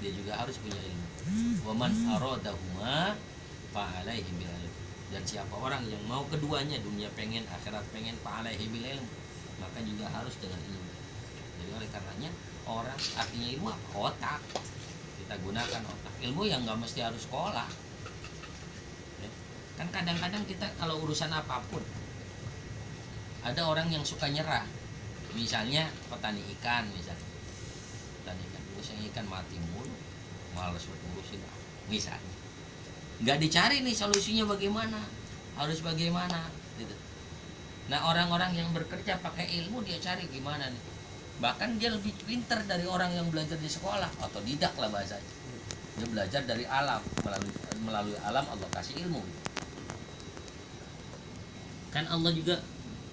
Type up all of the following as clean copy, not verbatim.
dia juga harus punya ilmu. Waman aradahuma fa'alaihi bil ilm. Dan siapa orang yang mau keduanya, dunia pengen, akhirat pengen, fa'alaihi bil ilm, maka juga harus dengan ilmu. Jadi oleh karenanya orang, artinya ilmu apa? Otak. Kita gunakan otak. Ilmu yang nggak mesti harus sekolah. Ya. Kan kadang-kadang kita kalau urusan apapun, ada orang yang suka nyerah. Misalnya petani ikan, misalnya petani ikan, terus ikan mati mulu, malas ngurusin, misalnya. Nggak dicari nih solusinya bagaimana, harus bagaimana, gitu. Nah orang-orang yang bekerja pakai ilmu dia cari gimana nih. Bahkan dia lebih pintar dari orang yang belajar di sekolah, atau tidak lah bahasanya. Dia belajar dari alam, melalui alam Allah kasih ilmu. Kan Allah juga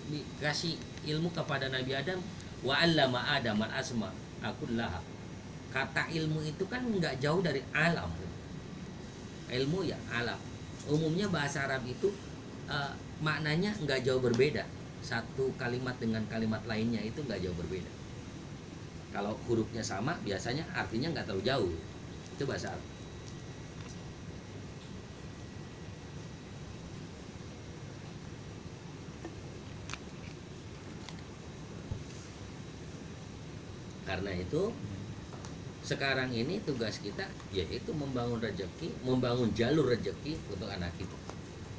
dikasih ilmu kepada Nabi Adam, wa 'allama Adam al-asma akullaha. Kata ilmu itu kan nggak jauh dari alam. Ilmu ya alam. Umumnya bahasa Arab itu maknanya nggak jauh berbeda. Satu kalimat dengan kalimat lainnya itu nggak jauh berbeda. Kalau hurufnya sama biasanya artinya nggak terlalu jauh. Itu bahasa Arab. Karena itu sekarang ini tugas kita yaitu membangun rezeki, membangun jalur rezeki untuk anak kita.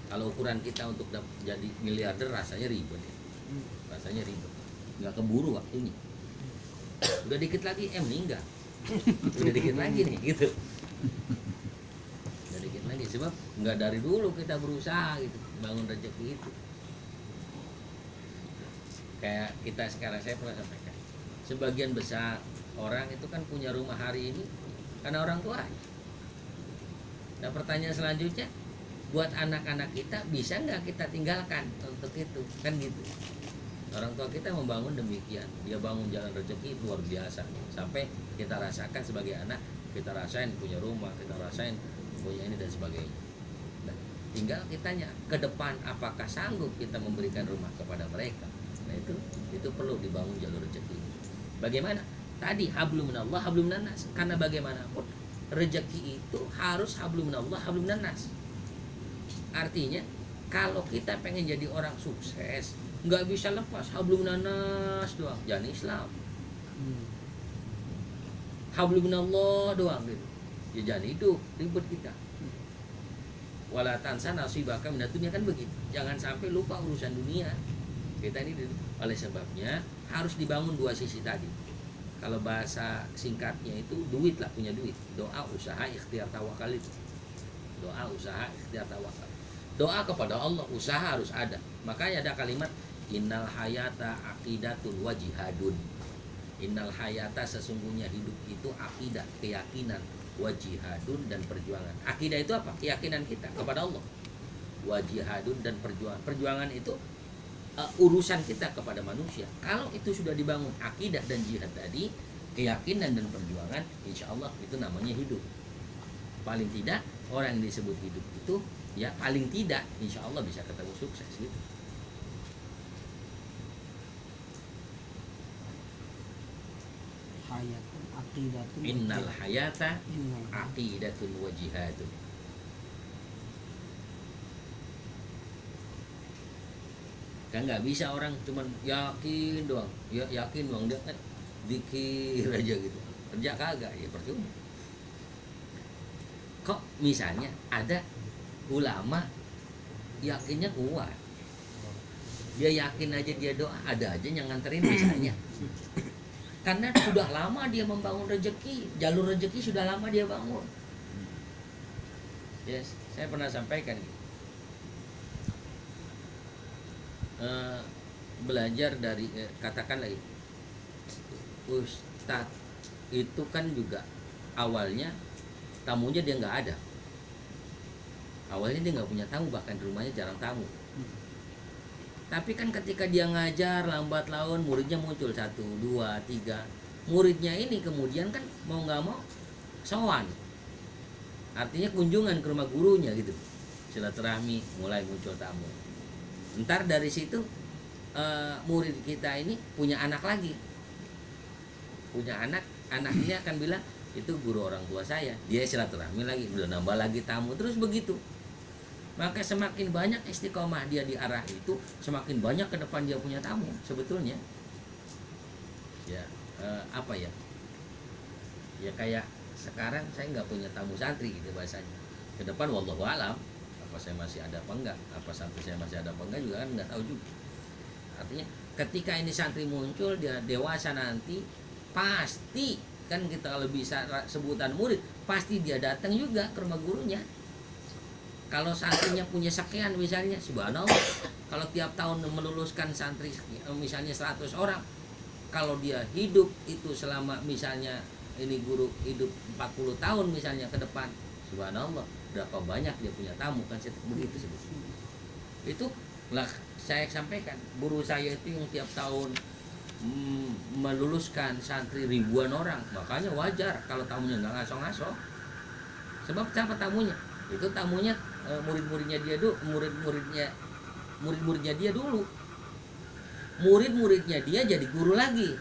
Kalau ukuran kita untuk jadi miliarder rasanya ribet ya. Rasanya ribet. Nggak keburu waktunya. Udah dikit lagi meninggal. Udah dikit lagi nih gitu. Udah dikit lagi sebab nggak dari dulu kita berusaha gitu bangun rezeki itu. Kayak kita sekarang, saya pernah sampaikan, sebagian besar orang itu kan punya rumah hari ini karena orang tuanya. Nah pertanyaan selanjutnya, buat anak-anak kita bisa nggak kita tinggalkan untuk itu, kan gitu. Orang tua kita membangun demikian, dia bangun jalan rezeki luar biasa, sampai kita rasakan sebagai anak, kita rasain punya rumah, kita rasain punya ini dan sebagainya. Nah, tinggal kitanya ke depan apakah sanggup kita memberikan rumah kepada mereka. Nah itu perlu dibangun jalur rezeki. Bagaimana? Tadi hablum minallah hablum minannas. Karena bagaimanapun rezeki itu harus hablum minallah hablum minannas. Artinya kalau kita pengen jadi orang sukses, nggak bisa lepas hablum minannas doang, jangan Islam. Hablum minallah doang gitu. Ya jangan hidup ribet kita. Wala tansa nasibaka minad dunya, kan begitu. Jangan sampai lupa urusan dunia. Kita ini oleh sebabnya harus dibangun dua sisi tadi. Kalau bahasa singkatnya itu duit lah, punya duit. Doa, usaha, ikhtiar, tawakal itu. Doa, usaha, ikhtiar, tawakal. Doa kepada Allah, usaha harus ada. Makanya ada kalimat innal hayata aqidatul wa jihadun. Innal hayata, sesungguhnya hidup itu akidah, keyakinan, wa jihadun, dan perjuangan. Akidah itu apa? Keyakinan kita kepada Allah. Wa jihadun, dan perjuangan. Perjuangan itu urusan kita kepada manusia. Kalau itu sudah dibangun akidah dan jihad tadi, keyakinan dan perjuangan, insya Allah itu namanya hidup. Paling tidak orang yang disebut hidup itu ya paling tidak insya Allah bisa ketemu sukses gitu. Hayatun aqidatun. Innal hayata aqidatun wa jihadun. Kan nggak bisa orang cuman yakin doang, ya yakin doang, dia kan dikir aja gitu, kerja kagak, ya percuma. Kok misalnya ada ulama yakinnya kuat, dia yakin aja, dia doa, ada aja yang nganterin misalnya, karena sudah lama dia membangun rezeki, jalur rezeki sudah lama dia bangun. Yes, saya pernah sampaikan gitu. Belajar dari katakanlah ustadz itu kan juga awalnya tamunya dia nggak ada, awalnya dia nggak punya tamu, bahkan di rumahnya jarang tamu. Tapi kan ketika dia ngajar lambat laun muridnya muncul 1, 2, 3, muridnya ini kemudian kan mau nggak mau sowan, artinya kunjungan ke rumah gurunya gitu, silaturahmi, mulai muncul tamu. Ntar dari situ murid kita ini punya anak lagi, punya anak, anaknya akan bilang itu guru orang tua saya, dia silaturahmi lagi, udah nambah lagi tamu, terus begitu. Maka semakin banyak istiqomah dia di arah itu, semakin banyak ke depan dia punya tamu sebetulnya. Ya, apa ya? Ya kayak sekarang saya nggak punya tamu santri gitu bahasanya. Ke depan wallahu alam, apa saya masih ada apa enggak, apa santri saya masih ada apa enggak juga kan nggak tahu juga. Artinya ketika ini santri muncul, dia dewasa nanti, pasti kan kita kalau bisa sebutan murid, pasti dia datang juga ke rumah gurunya. Kalau santrinya punya sekian misalnya, subhanallah, kalau tiap tahun meluluskan santri misalnya 100 orang, kalau dia hidup itu selama misalnya ini guru hidup 40 tahun misalnya ke depan, subhanallah, berapa banyak dia punya tamu kan begitu sebetulnya. Itu lah saya sampaikan, guru saya itu yang tiap tahun meluluskan santri ribuan orang, makanya wajar kalau tamunya nggak ngaso-ngaso. Sebab siapa tamunya? Itu tamunya murid-muridnya dia dulu, murid-muridnya dia dulu. Murid-muridnya dia jadi guru lagi.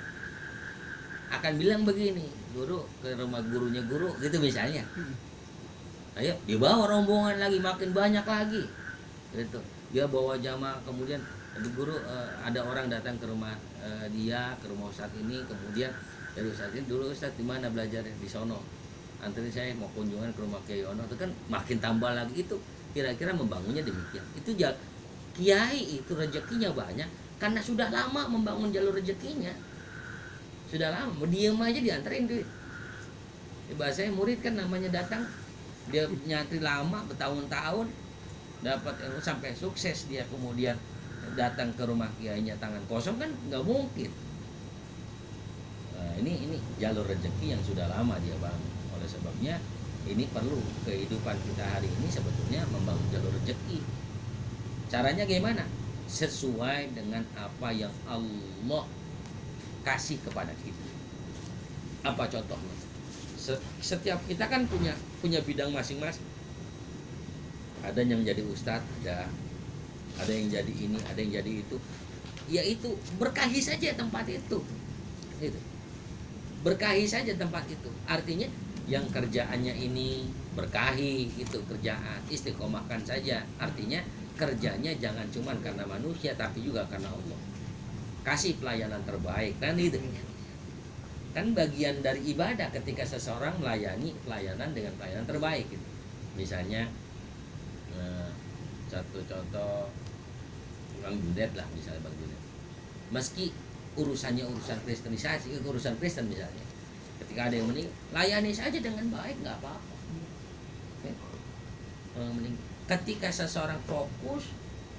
Akan bilang begini, guru ke rumah gurunya guru gitu misalnya. Ayo dibawa rombongan lagi, makin banyak lagi. Gitu. Dia bawa jamaah, kemudian guru ada orang datang ke rumah dia, ke rumah Ustadz ini, kemudian dari Ustadz ini, dulu Ustadz di mana belajar di sono, antri saya mau kunjungan ke rumah Kiai Ono, itu kan makin tambah lagi. Itu kira-kira membangunnya demikian. Itu kiai itu rezekinya banyak karena sudah lama membangun jalur rezekinya, sudah lama, diam aja dianterin duit. Bahasanya murid kan namanya datang, dia nyantri lama bertahun-tahun, dapat ilmu sampai sukses, dia kemudian datang ke rumah kiainya tangan kosong kan nggak mungkin. Nah, ini jalur rezeki yang sudah lama dia bangun. Oleh sebabnya ini perlu kehidupan kita hari ini sebetulnya membangun jalur rezeki. Caranya gimana? Sesuai dengan apa yang Allah kasih kepada kita. Apa contohnya? Setiap kita kan punya bidang masing-masing. Ada yang jadi ustadz, ada yang jadi ini, ada yang jadi itu. Ya itu berkahi saja tempat itu. Itu. Berkahi saja tempat itu. Artinya yang kerjaannya ini berkahi, itu kerjaan, istiqomahkan saja. Artinya kerjanya jangan cuma karena manusia tapi juga karena Allah. Kasih pelayanan terbaik kan itu. Kan bagian dari ibadah ketika seseorang melayani pelayanan dengan pelayanan terbaik gitu. Misalnya satu contoh Bang Junet lah, misalnya Bang Junet, meski urusannya urusan kristenisasi, urusan Kristen misalnya, ketika ada yang meninggal, layani saja dengan baik, nggak apa-apa. Ketika seseorang fokus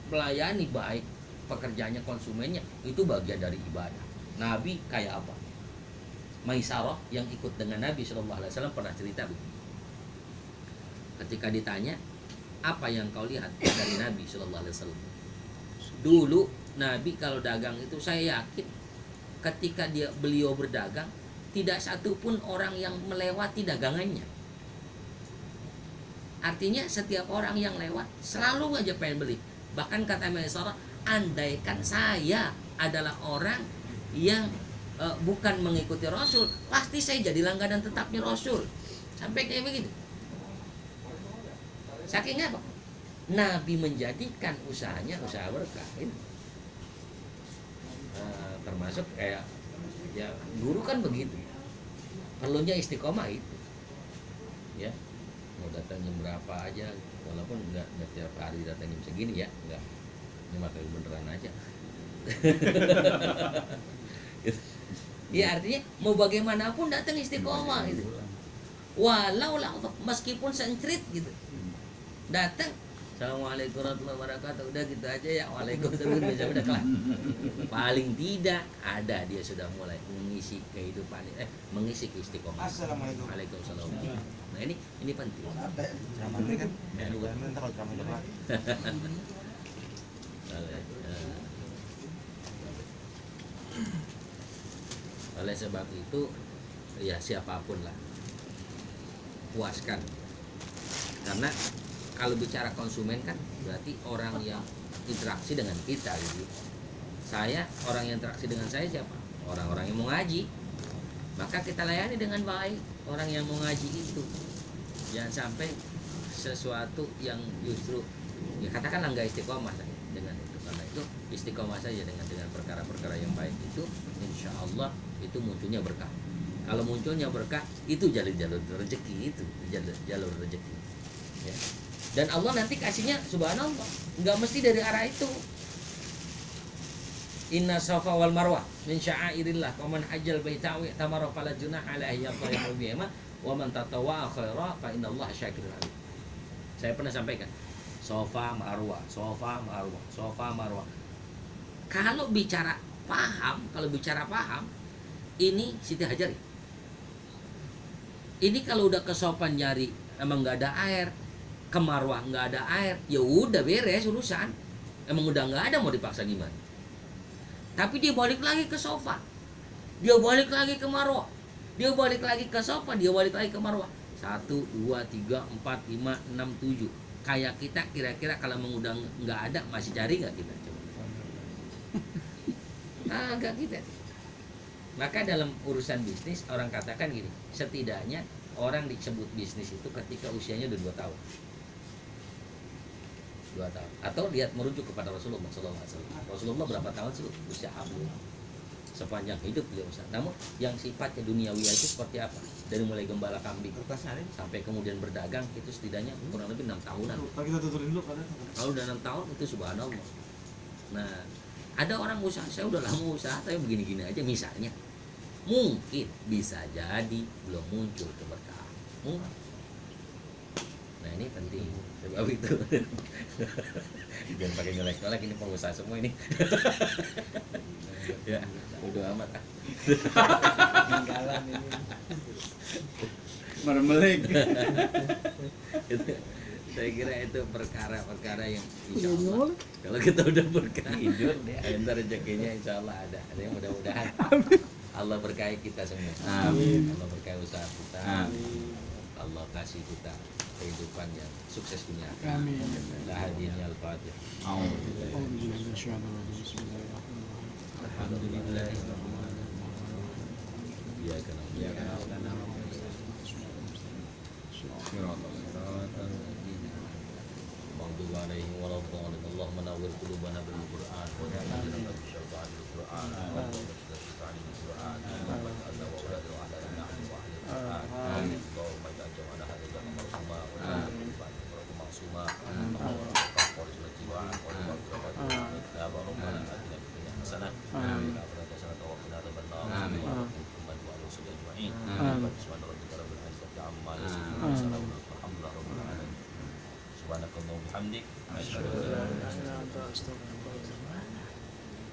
melayani baik pekerjaannya, konsumennya, itu bagian dari ibadah. Nabi kayak apa? Maisarah yang ikut dengan Nabi SAW pernah cerita begini. Ketika ditanya, apa yang kau lihat dari Nabi SAW? Dulu Nabi kalau dagang itu saya yakin ketika beliau berdagang, tidak satupun orang yang melewati dagangannya. Artinya setiap orang yang lewat selalu aja pengen beli. Bahkan kata Maisarah, andaikan saya adalah orang yang bukan mengikuti Rasul, pasti saya jadi langganan tetapnya Rasul. Sampai kayak begitu. Saking apa? Nabi menjadikan usahanya usaha berkah. Termasuk kayak ya guru kan begitu. Perlunya istiqomah itu. Ya. Mau datang jam berapa aja, walaupun enggak tiap hari datang jam segini ya, enggak. Ini makanya beneran aja. Ya artinya mau bagaimanapun datang istiqomah gitu. Walau lah meskipun sentrit gitu. Datang, assalamualaikum warahmatullahi wabarakatuh, udah gitu aja ya, waalaikumsalam, bisa udah kelar. Paling tidak ada dia sudah mulai mengisi kehidupan, mengisi istiqomah. Assalamualaikum. Waalaikumsalam. Nah ini penting. Oleh sebab itu ya siapapun lah puaskan, karena kalau bicara konsumen kan berarti orang yang interaksi dengan kita gitu. Saya, orang yang interaksi dengan saya siapa? Orang-orang yang mau ngaji. maka kita layani dengan baik orang yang mau ngaji itu. Jangan sampai sesuatu yang justru ya katakanlah nggak istiqomah saja dengan itu, karena itu istiqomah saja dengan perkara-perkara yang baik itu, insya Allah itu munculnya berkah. Kalau munculnya berkah itu jalur rezeki, itu jalur rezeki ya. Dan Allah nanti kasihnya subhanallah nggak mesti dari arah itu. Inna safa wal marwah min sya'airillah wa man hajjal baita wa tamara fala junaha alaihi yaqulu bihima wa man tatawwa khaira fa innallaha syakirun alim. Saya pernah sampaikan Safa Marwah, Safa Marwah, Safa Marwah. Kalau bicara paham, ini Siti Hajar. Ini kalau udah ke Sofan nyari emang nggak ada air, ke Marwah nggak ada air, ya udah beres urusan. Emang udah nggak ada, mau dipaksa gimana? Tapi dia balik lagi ke Sofan, dia balik lagi ke Marwah, dia balik lagi ke Sofan, dia balik lagi ke Marwah. 1, 2, 3, 4, 5, 6, 7. Kayak kita kira-kira kalau mengundang nggak ada masih cari nggak kita? Coba. Nggak kita. Maka dalam urusan bisnis orang katakan gini, setidaknya orang disebut bisnis itu ketika usianya udah 2 tahun. 2 tahun. Atau lihat merujuk kepada Rasulullah SAW. Rasulullah berapa tahun sih usia abul? Sepanjang hidup beliau usaha. Namun yang sifatnya duniawi itu seperti apa? Dari mulai gembala kambing sampai kemudian berdagang itu setidaknya kurang lebih 6 tahunan. Kalau udah 6 tahun itu subhanallah. Nah, ada orang usaha, saya udah lama usaha tapi begini-gini aja misalnya. Mungkin bisa jadi belum muncul keberkahan. Nah, ini penting. Sebab itu jangan pakai nyelek-nyelek, ini pengusaha semua ini. Ya, udah amat. Tinggalan ini. Marmelik. Saya kira itu perkara-perkara yang insya Allah kalau kita udah berkah tidur deh, entar rezekinya insya Allah ada yang mudah-mudahan Allah berkahi kita semua. Amin. Allah berkahi usaha kita. Amin. Allah kasih kita kehidupan yang sukses dunia. Amin. La hadiniya al-Fatihah. Alhamdulillah. Ya kana. Ya kana. Maghdubi alaihim waladdallin. Allahumma nawwir qulubana bil Qur'an wa ja'alna min syaitanir Qur'an wa ja'alna min Qur'an wa ja'alna wa ulad wa ahli al-na'im wa ahli al-Qur'an. Amin. Allahumma ja'alna hadha zaman marsuma wa ja'alna maksuma. Ya Rabbana atina fid dunya hasanah wa fil akhirati hasanah wa qina adzabannar. Amin. Subhanallahi wa bihamdihi. Subhana rabbika rabbil izzati amma yasifun. Alhamdulillah rabbil alamin. Subhanakallahumma wa bihamdik. Asyhadu an la ilaha illa anta astaghfiruka